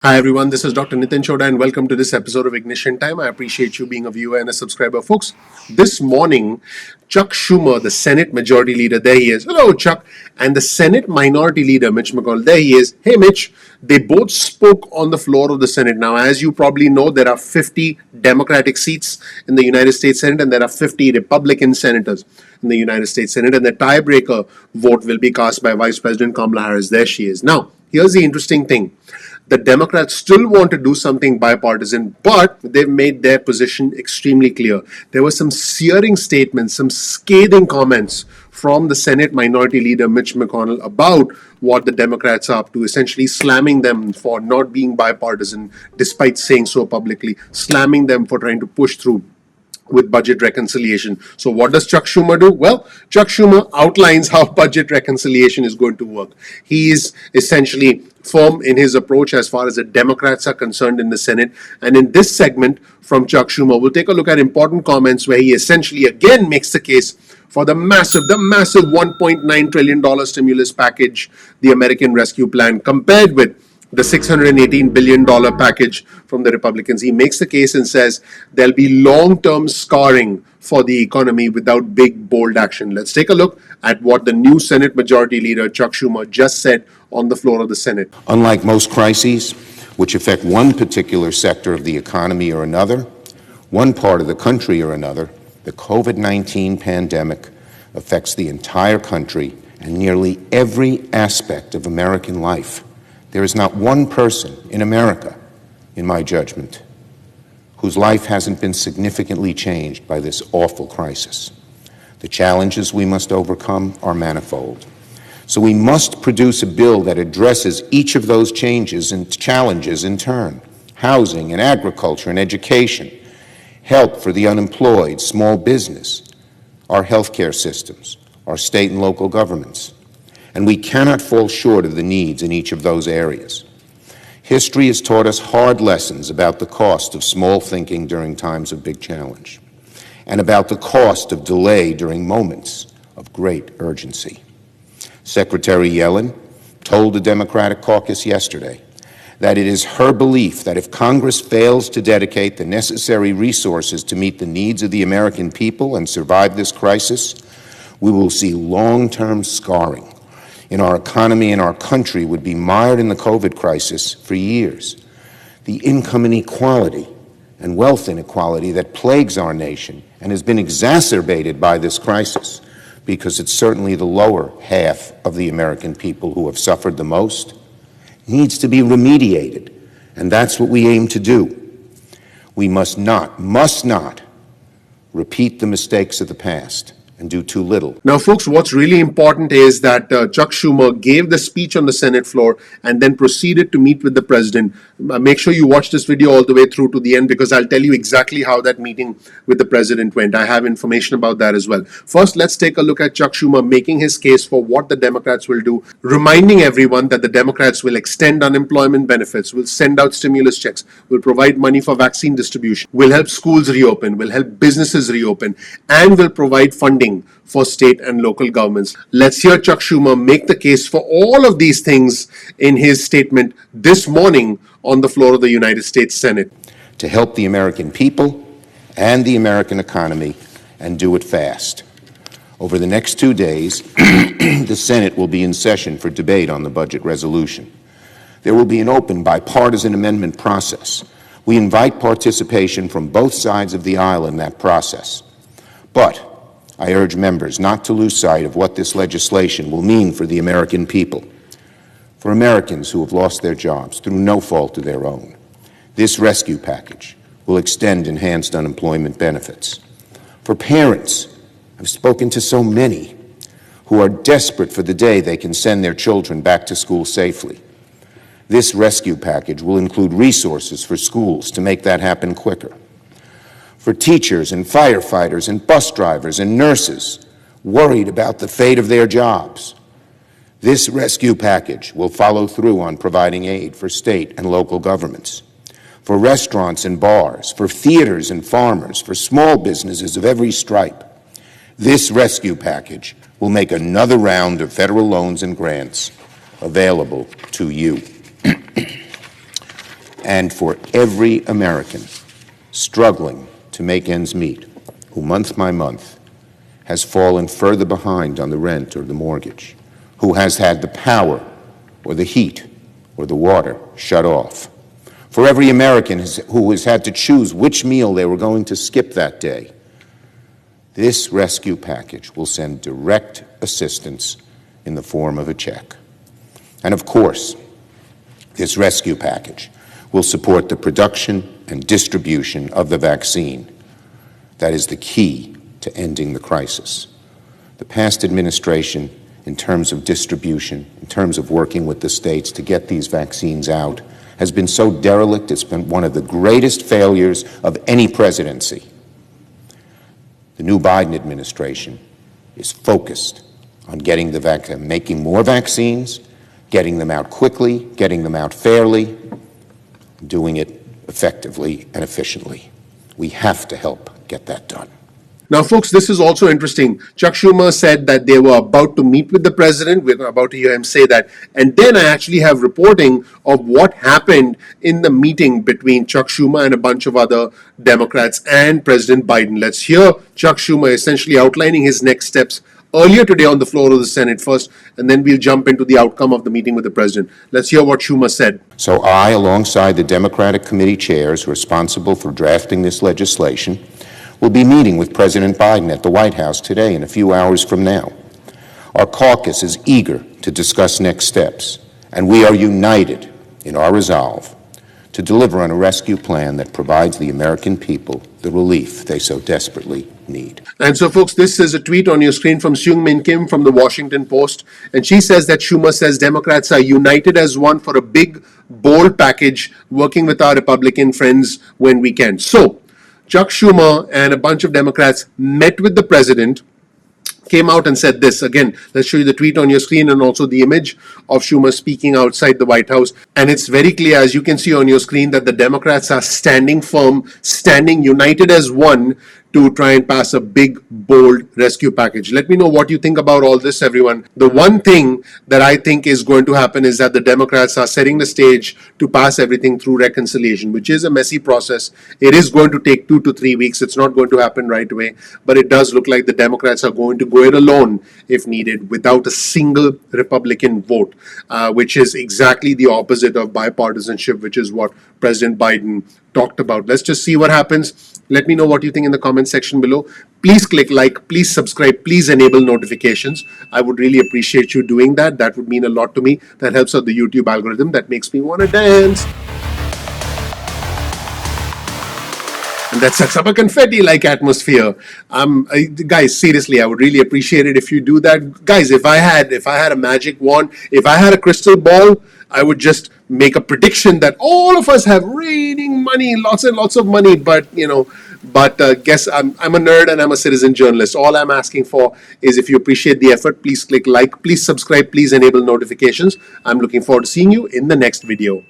Hi everyone, this is Dr. Nitin Chhoda and welcome to this episode of Ignition Time. I appreciate you being a viewer and a subscriber. Folks, this morning, Chuck Schumer, the Senate Majority Leader, there he is. Hello, Chuck. And the Senate Minority Leader, Mitch McConnell, there he is. Hey, Mitch. They both spoke on the floor of the Senate. Now, as you probably know, there are 50 Democratic seats in the United States Senate and there are 50 Republican senators in the United States Senate. And the tiebreaker vote will be cast by Vice President Kamala Harris. There she is. Now, here's the interesting thing. The Democrats still want to do something bipartisan, but they've made their position extremely clear. There were some searing statements, some scathing comments from the Senate Minority Leader Mitch McConnell about what the Democrats are up to, essentially slamming them for not being bipartisan, despite saying so publicly, slamming them for trying to push through with budget reconciliation. So what does Chuck Schumer do? Well, Chuck Schumer outlines how budget reconciliation is going to work. He is essentially firm in his approach as far as the Democrats are concerned in the Senate. And in this segment from Chuck Schumer, we'll take a look at important comments where he essentially again makes the case for the massive $1.9 trillion stimulus package, the American Rescue Plan, compared with the $618 billion package from the Republicans. He makes the case and says there'll be long-term scarring for the economy without big, bold action. Let's take a look at what the new Senate Majority Leader Chuck Schumer just said on the floor of the Senate. Unlike most crises, which affect one particular sector of the economy or another, one part of the country or another, the COVID-19 pandemic affects the entire country and nearly every aspect of American life. There is not one person in America, in my judgment, whose life hasn't been significantly changed by this awful crisis. The challenges we must overcome are manifold. So we must produce a bill that addresses each of those changes and challenges in turn: housing and agriculture and education, help for the unemployed, small business, our healthcare systems, our state and local governments. And we cannot fall short of the needs in each of those areas. History has taught us hard lessons about the cost of small thinking during times of big challenge, and about the cost of delay during moments of great urgency. Secretary Yellen told the Democratic caucus yesterday that it is her belief that if Congress fails to dedicate the necessary resources to meet the needs of the American people and survive this crisis, we will see long-term scarring in our economy, and our country would be mired in the COVID crisis for years. The income inequality and wealth inequality that plagues our nation and has been exacerbated by this crisis, because it's certainly the lower half of the American people who have suffered the most, needs to be remediated, and that's what we aim to do. We must not repeat the mistakes of the past and do too little. Now, folks, what's really important is that Chuck Schumer gave the speech on the Senate floor and then proceeded to meet with the president. Make sure you watch this video all the way through to the end, because I'll tell you exactly how that meeting with the president went. I have information about that as well. First, let's take a look at Chuck Schumer making his case for what the Democrats will do, reminding everyone that the Democrats will extend unemployment benefits, will send out stimulus checks, will provide money for vaccine distribution, will help schools reopen, will help businesses reopen, and will provide funding for state and local governments. Let's hear Chuck Schumer make the case for all of these things in his statement this morning on the floor of the United States Senate. To help the American people and the American economy, and do it fast. Over the next 2 days, the Senate will be in session for debate on the budget resolution. There will be an open bipartisan amendment process. We invite participation from both sides of the aisle in that process. But I urge members not to lose sight of what this legislation will mean for the American people, for Americans who have lost their jobs through no fault of their own. This rescue package will extend enhanced unemployment benefits. For parents, I've spoken to so many who are desperate for the day they can send their children back to school safely. This rescue package will include resources for schools to make that happen quicker. For teachers and firefighters and bus drivers and nurses worried about the fate of their jobs, this rescue package will follow through on providing aid for state and local governments. For restaurants and bars, for theaters and farmers, for small businesses of every stripe, this rescue package will make another round of federal loans and grants available to you. and for every American struggling to make ends meet, who month by month has fallen further behind on the rent or the mortgage, who has had the power or the heat or the water shut off, for every American who has had to choose which meal they were going to skip that day, this rescue package will send direct assistance in the form of a check. And of course, this rescue package will support the production and distribution of the vaccine. That is the key to ending the crisis. The past administration, in terms of distribution, in terms of working with the states to get these vaccines out, has been so derelict. It's been one of the greatest failures of any presidency. The new Biden administration is focused on getting making more vaccines, getting them out quickly, getting them out fairly, doing it effectively and efficiently. We have to help get that done. Now, folks, this is also interesting. Chuck Schumer said that they were about to meet with the president. We're about to hear him say that. And then I actually have reporting of what happened in the meeting between Chuck Schumer and a bunch of other Democrats and President Biden. Let's hear Chuck Schumer essentially outlining his next steps earlier today on the floor of the Senate first, and then we'll jump into the outcome of the meeting with the president. Let's hear what Schumer said. So I, alongside the Democratic committee chairs responsible for drafting this legislation, will be meeting with President Biden at the White House today in a few hours from now. Our caucus is eager to discuss next steps, and we are united in our resolve to deliver on a rescue plan that provides the American people the relief they so desperately need. And so, folks, this is a tweet on your screen from Seung-Min Kim from the Washington Post, and she says that Schumer says Democrats are united as one for a big, bold package, working with our Republican friends when we can. So, Chuck Schumer and a bunch of Democrats met with the president, came out and said this. Again, let's show you the tweet on your screen and also the image of Schumer speaking outside the White House. And it's very clear, as you can see on your screen, that the Democrats are standing firm, standing united as one to try and pass a big, bold rescue package. Let me know what you think about all this, everyone. The one thing that I think is going to happen is that the Democrats are setting the stage to pass everything through reconciliation, which is a messy process. It is going to take 2 to 3 weeks. It's not going to happen right away, but it does look like the Democrats are going to go it alone if needed, without a single Republican vote, which is exactly the opposite of bipartisanship, which is what President Biden talked about. Let's just see what happens. Let me know what you think in the comment section below. Please click like, please subscribe, please enable notifications. I would really appreciate you doing that. That would mean a lot to me. That helps out the YouTube algorithm. That makes me want to dance. And that sets up a confetti-like atmosphere. Guys, seriously, I would really appreciate it if you do that. Guys, if I had a magic wand, if I had a crystal ball, I would just make a prediction that all of us have raining money, lots and lots of money. But guess I'm a nerd and I'm a citizen journalist. All I'm asking for is, if you appreciate the effort, please click like, please subscribe, please enable notifications. I'm looking forward to seeing you in the next video.